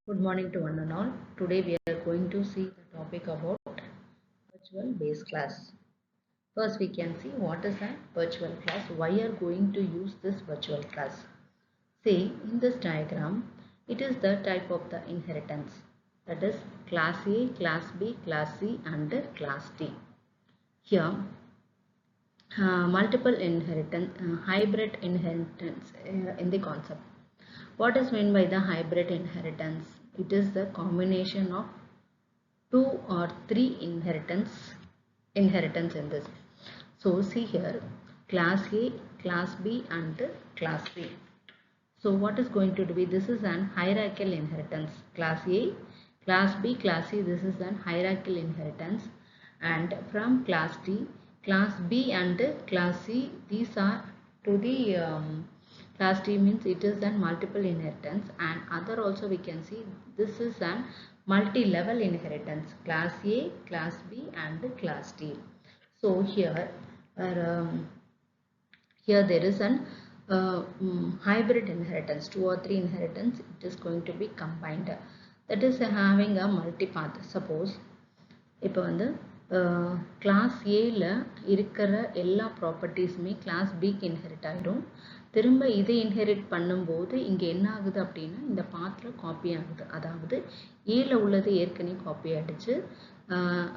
Good morning to one and all. Today we are going to see the topic about virtual base class. First we can see what is a virtual class, why are going to use this virtual class. See in this diagram, it is the type of the inheritance, that is class A, class B, class C and class D. Here multiple inheritance, hybrid inheritance in the concept. What is meant by the hybrid inheritance? It is the combination of two or three inheritance in this. So see here, class A, class B and class C. So what is going to be? This is an hierarchical inheritance. Class A, class B, class C. This is an hierarchical inheritance. And from class D, class B and class C, these are to the class D means it is an multiple inheritance, and other also we can see this is an multi-level inheritance. Class A, class B and class D. So here there is an hybrid inheritance, two or three inheritance, it is going to be combined, that is having a multipath. Suppose இப்போ வந்து class Aல இருக்கிற எல்லா ப்ராப்பர்ட்டிஸுமே class Bக்கு inherit ஆகிடும். திரும்ப இதை inherit பண்ணும்போது இங்கே என்ன ஆகுது அப்படின்னா இந்த பாத்தில் காப்பி ஆகுது. அதாவது ஏல உள்ளது ஏற்கனவே காப்பி ஆகிடுச்சு,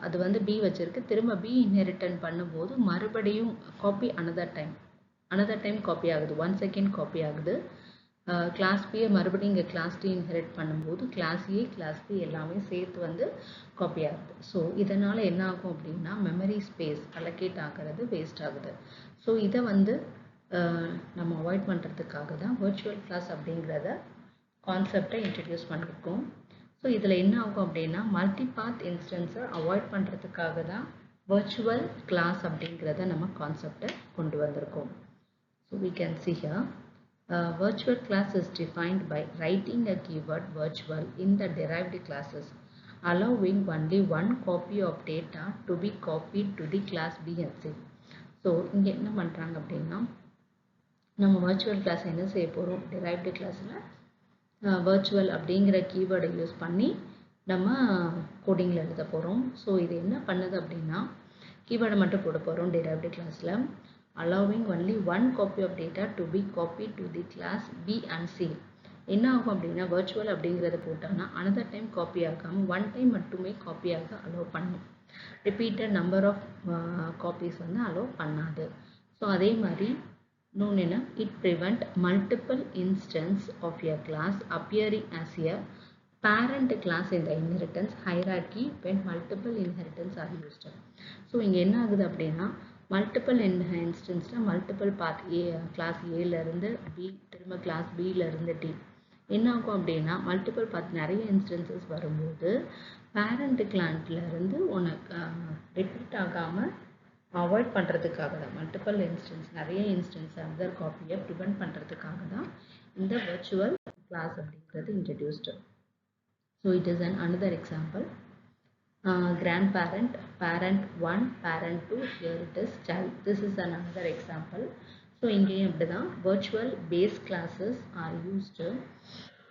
அது வந்து பி வச்சிருக்கு. திரும்ப பி இன்ஹெரிட்டன் பண்ணும்போது மறுபடியும் காப்பி another time காப்பி ஆகுது, 1 second காப்பி ஆகுது. கிளாஸ் பியை மறுபடியும் இங்கே கிளாஸ் டி இன்ஹெரிட் பண்ணும்போது கிளாஸ் ஏ கிளாஸ் பி எல்லாமே சேர்த்து வந்து காப்பி ஆகுது. ஸோ இதனால் என்ன ஆகும் அப்படின்னா மெமரி ஸ்பேஸ் அலோகேட் ஆகிறது வேஸ்ட் ஆகுது. ஸோ இதை வந்து நம்ம அவாய்ட் பண்ணுறதுக்காக தான் வர்ச்சுவல் கிளாஸ் அப்படிங்கிறத கான்செப்டை இன்ட்ரடியூஸ் பண்ணியிருக்கோம். ஸோ இதில் என்ன ஆகும் அப்படின்னா மல்டிபாத் இன்ஸ்டன்ஸை அவாய்ட் பண்ணுறதுக்காக தான் வர்ச்சுவல் கிளாஸ் அப்படிங்கிறத நம்ம கான்செப்டை கொண்டு வந்திருக்கோம். So we can see here virtual class is defined by writing a keyword virtual in the derived classes, allowing only one copy of data to be copied to the class B and C. So இங்கே என்ன பண்ணுறாங்க அப்படின்னா நம்ம virtual class என்ன செய்ய போகிறோம், derived கிளாஸில் virtual அப்படிங்கிற கீவேர்டை யூஸ் பண்ணி நம்ம கோடிங்கில் எழுத போகிறோம். ஸோ இது என்ன பண்ணுது அப்படின்னா கீவேர்டை மட்டும் போட போகிறோம் derived கிளாஸில், allowing only one copy of data to be copied to the class B and C. என்ன ஆகும் அப்படின்னா virtual அப்படிங்கிறத போட்டோம்னா another time காப்பி ஆகாமல் one time மட்டுமே காப்பி ஆக அலோவ் பண்ணும். ரிப்பீட்டட் நம்பர் ஆஃப் காப்பீஸ் வந்து அலோவ் பண்ணாது. ஸோ அதே மாதிரி known enough, it prevent multiple instance of a class appearing as a parent class in the inheritance hierarchy when multiple inheritance are used. So இங்கே என்ன ஆகுது அப்படின்னா multiple இன்ஸ்டன்ஸில் multiple பாத் class ஏலேருந்து B, திரும்ப class பியிலேருந்து D என்ன ஆகும் அப்படின்னா மல்டிபிள் பாத் நிறைய instances வரும்போது பேரண்ட் கிளான்ட்லேருந்து உனக்கு ரிப்பீட் ஆகாமல் அவாய்ட் பண்ணுறதுக்காக தான் மல்டிபிள் இன்ஸ்டன்ஸ் நிறைய இன்ஸ்டன்ஸ் அதர் காப்பியை ப்ரிவெண்ட் பண்ணுறதுக்காக தான் இந்த வர்ச்சுவல் கிளாஸ் அப்படிங்கிறது introduced. So it is an another example. Grandparent, parent 1, parent 2, here it is child. This is another example. So இங்கேயும் அப்படிதான் virtual base classes are used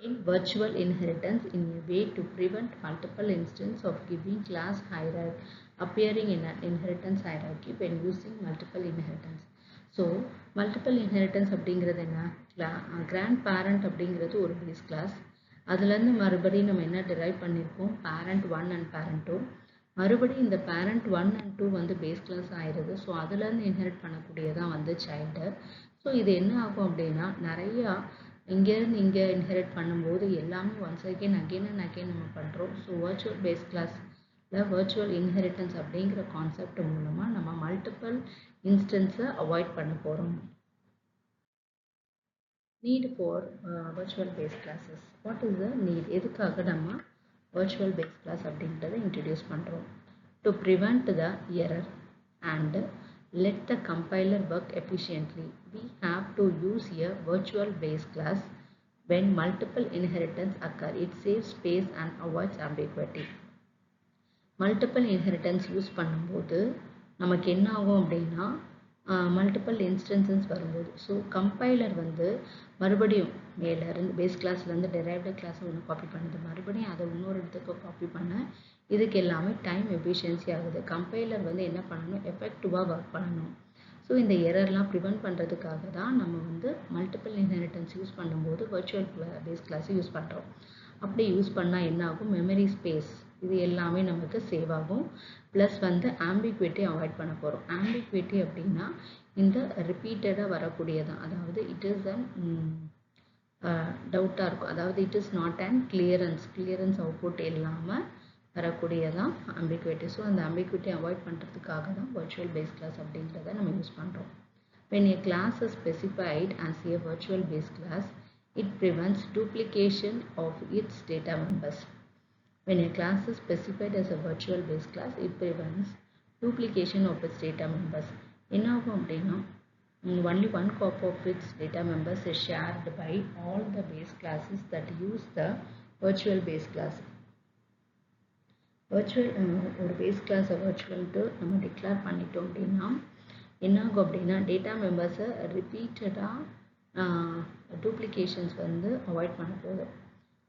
in virtual inheritance in a way to prevent multiple instances of giving class hierarchy appearing in an inheritance hierarchy when using multiple inheritance. So multiple inheritance அப்படிங்கிறது என்ன, grandparent அப்படிங்கிறது ஒரு base class, அதுலேருந்து மறுபடியும் நம்ம என்ன drive பண்ணியிருக்கோம் parent 1 and parent 2, மறுபடியும் இந்த parent 1 and 2 வந்து பேஸ் கிளாஸ் ஆயிடுது. ஸோ அதுலேருந்து இன்ஹெரிட் பண்ணக்கூடியதான் வந்து சைல்டு. ஸோ இது என்ன ஆகும் அப்படின்னா நிறையா இங்கேருந்து இங்கே இன்ஹெரிட் பண்ணும்போது எல்லாமே ஒன்ஸ் அகெயின் அண்ட் அகெயின் நம்ம பண்ணுறோம். ஸோ வர்ச்சுவல் பேஸ் கிளாஸில் வர்ச்சுவல் இன்ஹெரிட்டன்ஸ் அப்படிங்கிற கான்செப்ட் மூலமாக நம்ம மல்டிபிள் இன்ஸ்டன்ஸை அவாய்ட் பண்ண போகிறோம். need for virtual base classes. What is the need? எதுக்காக நம்ம virtual base class அப்படின்றத introduce பண்ணுறோம்? To prevent the error and let the compiler work efficiently, we have to use a virtual base class when multiple inheritance occur. It saves space and avoids ambiguity. Multiple inheritance use பண்ணும்போது நமக்கு என்ன ஆகும் அப்படின்னா multiple instances வரும்போது. So compiler வந்து மறுபடியும் மேலேருந்து base கிளாஸ்லேருந்து derived கிளாஸை ஒன்று காப்பி பண்ணுது, மறுபடியும் அதை இன்னொரு இடத்துக்கு காப்பி பண்ண இதுக்கு எல்லாமே டைம் எஃபிஷியன்சி ஆகுது. கம்பைலர் வந்து என்ன பண்ணணும், எஃபெக்டிவாக ஒர்க் பண்ணணும். ஸோ இந்த எரர்லாம் ப்ரிவென்ட் பண்ணுறதுக்காக தான் நம்ம வந்து மல்டிபிள் இன்ஹெரிட்டன்ஸ் யூஸ் பண்ணும்போது வர்ச்சுவல் பேஸ் கிளாஸை யூஸ் பண்ணுறோம். அப்படி யூஸ் பண்ணால் என்ன ஆகும், மெமரி ஸ்பேஸ் இது எல்லாமே நமக்கு சேவ் ஆகும். ப்ளஸ் வந்து ஆம்பிக்விட்டி அவாய்ட் பண்ண போகிறோம். ஆம்பிக்விட்டி அப்படின்னா இந்த ரிப்பீட்டடாக வரக்கூடியதான், அதாவது இட் இஸ் அன் டவுட்டாக இருக்கும், அதாவது it is not and clearance output இல்லாமல் வரக்கூடியதான் ஆம்பிக்விட்டி. ஸோ அந்த ஆம்பிக்விட்டி அவாய்ட் பண்ணுறதுக்காக தான் வர்ச்சுவல் பேஸ் கிளாஸ் அப்படிங்கிறத நம்ம யூஸ் பண்ணுறோம். When a class is specified as a virtual base class, it prevents duplication of its data members. When a class is specified as a virtual base class, it prevents duplication of its data members. என்ன ஆகும் அப்படின்னா, only one copy of its data members is shared by all the base classes that use the virtual base class. ஒரு base கிளாஸை வர்ச்சுவல்ட்டு நம்ம declare பண்ணிட்டோம் அப்படின்னா என்ன ஆகும் அப்படின்னா, டேட்டா மெம்பர்ஸை ரிப்பீட்டடாக டூப்ளிகேஷன்ஸ் வந்து அவாய்ட் பண்ண போதும்.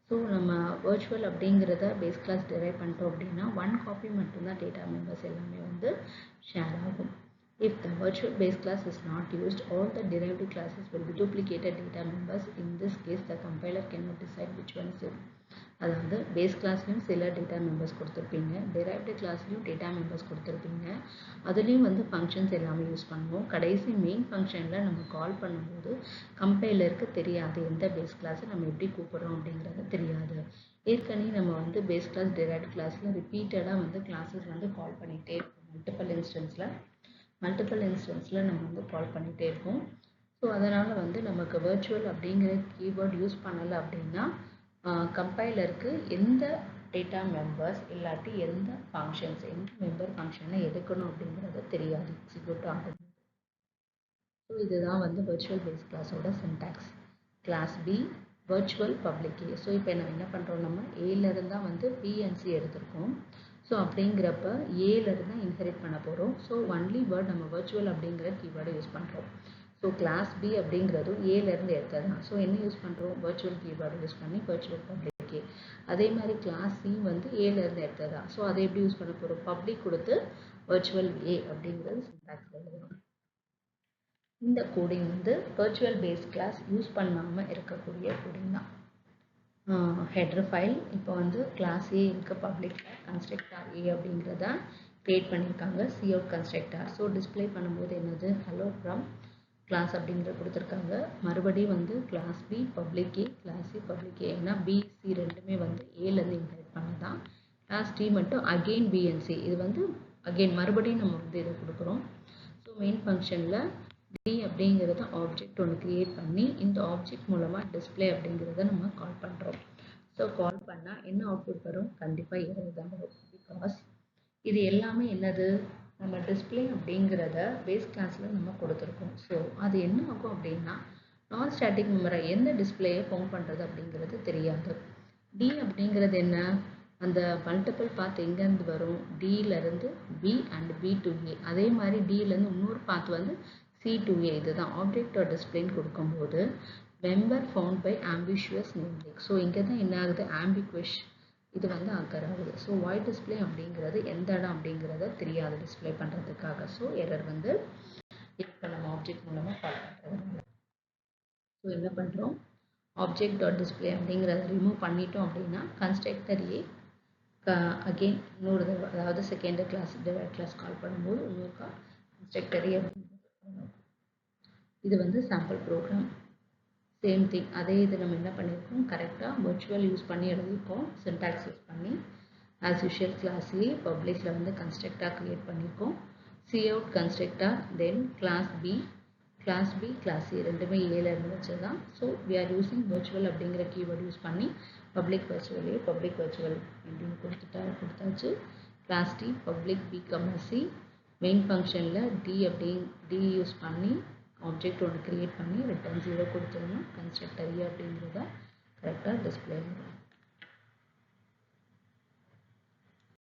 ஸோ நம்ம வர்ச்சுவல் அப்படிங்கிறத பேஸ் கிளாஸ் டெரைவ் பண்ணிட்டோம் அப்படின்னா ஒன் காப்பி மட்டும்தான் டேட்டா மெம்பர்ஸ் எல்லாமே வந்து ஷேர் ஆகும். If the virtual base class is not used, all the derived classes will be duplicated data members. In this case, the compiler cannot decide which one is it. அதாவது base கிளாஸ்லையும் சில data members கொடுத்துருப்பீங்க, derived கிளாஸ்லையும் data members கொடுத்துருப்பீங்க, அதுலேயும் வந்து functions எல்லாமே use பண்ணுவோம். கடைசி மெயின் ஃபங்க்ஷனில் நம்ம கால் பண்ணும்போது கம்பைலருக்கு தெரியாது எந்த பேஸ் கிளாஸை நம்ம எப்படி கூப்பிட்றோம் அப்படிங்கிறது தெரியாது. ஏற்கனவே நம்ம வந்து பேஸ் கிளாஸ் டெரைவ்டு கிளாஸில் ரிப்பீட்டடாக வந்து கிளாஸஸ் வந்து கால் பண்ணிகிட்டே இருக்கோம். மல்டிபிள் இன்ஸ்டன்ஸில் நம்ம வந்து கால் பண்ணிகிட்டே இருக்கோம். ஸோ அதனால் வந்து நமக்கு வர்ச்சுவல் அப்படிங்கிற கீவேர்ட் யூஸ் பண்ணலை அப்படின்னா கம்பைலருக்கு எந்த டேட்டா மெம்பர்ஸ் இல்லாட்டி எந்த ஃபங்க்ஷன்ஸ் எந்த மெம்பர் ஃபங்க்ஷனை எடுக்கணும் அப்படிங்கிறது தெரியாது எக்ஸிக்யூட் ஆகும். ஸோ இதுதான் வந்து வர்ச்சுவல் பேஸ் கிளாஸோட syntax. Class B virtual public A. So இப்போ நம்ம என்ன பண்ணுறோம், நம்ம ஏலேருந்து தான் வந்து பிஎன்சி எடுத்திருக்கோம். ஸோ அப்படிங்கிறப்ப ஏலேருந்து தான் இன்ஹெரிட் பண்ண போகிறோம். ஸோ ஒன்லி வேர்ட் நம்ம வர்ச்சுவல் அப்படிங்கிற கீவேர்டை யூஸ் பண்ணுறோம். ஸோ கிளாஸ் பி அப்படிங்கிறதும் ஏலேருந்து எடுத்தது தான். ஸோ என்ன யூஸ் பண்ணுறோம், வர்ச்சுவல் கீவேர்டு யூஸ் பண்ணி வர்ச்சுவல் பப்ளிக் ஏ. அதே மாதிரி கிளாஸ் சி வந்து ஏலேருந்து எடுத்தது தான். ஸோ அதை எப்படி யூஸ் பண்ண போகிறோம், பப்ளிக் கொடுத்து வர்ச்சுவல் ஏ அப்படிங்கிறது சின்டாக்ஸ் எழுதணும். இந்த கோடிங் வந்து வர்ச்சுவல் பேஸ் கிளாஸ் யூஸ் பண்ணாமல் இருக்கக்கூடிய கோடிங் தான். ஹெடர் ஃபைல் இப்போ வந்து கிளாஸ் ஏ இருக்க பப்ளிக்கில் கன்ஸ்ட்ரக்டார் ஏ அப்படிங்கிறத க்ரியேட் பண்ணியிருக்காங்க, C out constructor. So display பண்ணும்போது என்னது, ஹலோ ஃப்ரம் கிளாஸ் அப்படிங்கிறத கொடுத்துருக்காங்க. மறுபடியும் வந்து class B public A, class C public A. ஏன்னா பிசி ரெண்டுமே வந்து ஏலேருந்து இன்ஹெரிட் பண்ணதான். கிளாஸ் டி மட்டும் அகெயின் பிஎன்சி, இது வந்து அகெயின் மறுபடியும் நம்ம வந்து இதை கொடுக்குறோம். ஸோ மெயின் ஃபங்க்ஷனில் டி அப்படிங்கிறத ஆப்ஜெக்ட் ஒன்று க்ரியேட் பண்ணி இந்த ஆப்ஜெக்ட் மூலமாக டிஸ்பிளே அப்படிங்கிறத நம்ம கால் பண்ணுறோம். ஸோ கால் பண்ணால் என்ன அவுட்புட் வரும், கண்டிப்பாக எரர் தான் வரும். பிகாஸ் இது எல்லாமே என்னது, நம்ம டிஸ்பிளே அப்படிங்கிறத பேஸ் கிளாஸில் நம்ம கொடுத்துருக்கோம். ஸோ அது என்ன ஆகும் அப்படின்னா, நான் ஸ்டாட்டிக் மெமரி எந்த டிஸ்பிளேயை ஃபவுண்ட் பண்ணுறது அப்படிங்கிறது தெரியாது. டி அப்படிங்கிறது என்ன, அந்த மல்டிபிள் பாத் எங்கேருந்து வரும், டியிலேருந்து பி அண்ட் பி டு ஏ. அதே மாதிரி டியிலேருந்து இன்னொரு பாத் வந்து சி டு ஏ. இதுதான் ஆப்ஜெக்ட் டிஸ்பிளேன்னு கொடுக்கும்போது member found by ambitious name link. So இங்கே தான் என்ன ஆகுது, ஆம்பிக்வஷ் இது வந்து அக்கர் ஆகுது. ஸோ வாய்ட் டிஸ்பிளே அப்படிங்கிறது எந்த இடம் அப்படிங்கிறத தெரியாது டிஸ்பிளே பண்ணுறதுக்காக. ஸோ எரர் வந்து இப்போ நம்ம ஆப்ஜெக்ட் மூலமாக கால் பண்ணுறதுனால. ஸோ என்ன பண்ணுறோம், ஆப்ஜெக்ட் டாட் டிஸ்பிளே அப்படிங்கிறத ரிமூவ் பண்ணிட்டோம் அப்படின்னா கன்ஸ்ட்ரக்டர் ஏ அகெயின் இன்னொரு தடவை, அதாவது செகண்ட் கிளாஸ் டிரைவ்ட் கிளாஸ் கால் பண்ணும்போது இன்னொரு கன்ஸ்ட்ரக்டர் ஏ அப்படிங்கிறது. இது வந்து சாம்பிள் ப்ரோக்ராம். சேம் திங், அதே இது நம்ம என்ன பண்ணியிருக்கோம், கரெக்டாக வர்ச்சுவல் யூஸ் பண்ணி எழுதியிருக்கோம், சின்டாக்ஸ் யூஸ் பண்ணி. ஆஸ் யூஷுவல் கிளாஸ் ஏ பப்ளிக்கில் வந்து கன்ஸ்ட்ரக்டாக க்ரியேட் பண்ணியிருக்கோம், C out constructor, then class B class A ரெண்டுமே ஏலேருந்து வச்சது தான். So we are using virtual அப்படிங்கிற கீவேர்டு யூஸ் பண்ணி public virtual A public virtual அப்படின்னு கொடுத்தாச்சு. Class D public B C, main ஃபங்க்ஷனில் டி யூஸ் பண்ணி ஆப்ஜெக்ட் ஒன்று க்ரியேட் பண்ணி ரிட்டர்ன் 0 கொடுத்தோம்னா கன்ஸ்ட்ரக்டர் ஏ அப்படிங்கிறத கரெக்டாக டிஸ்பிளே ஆகும்.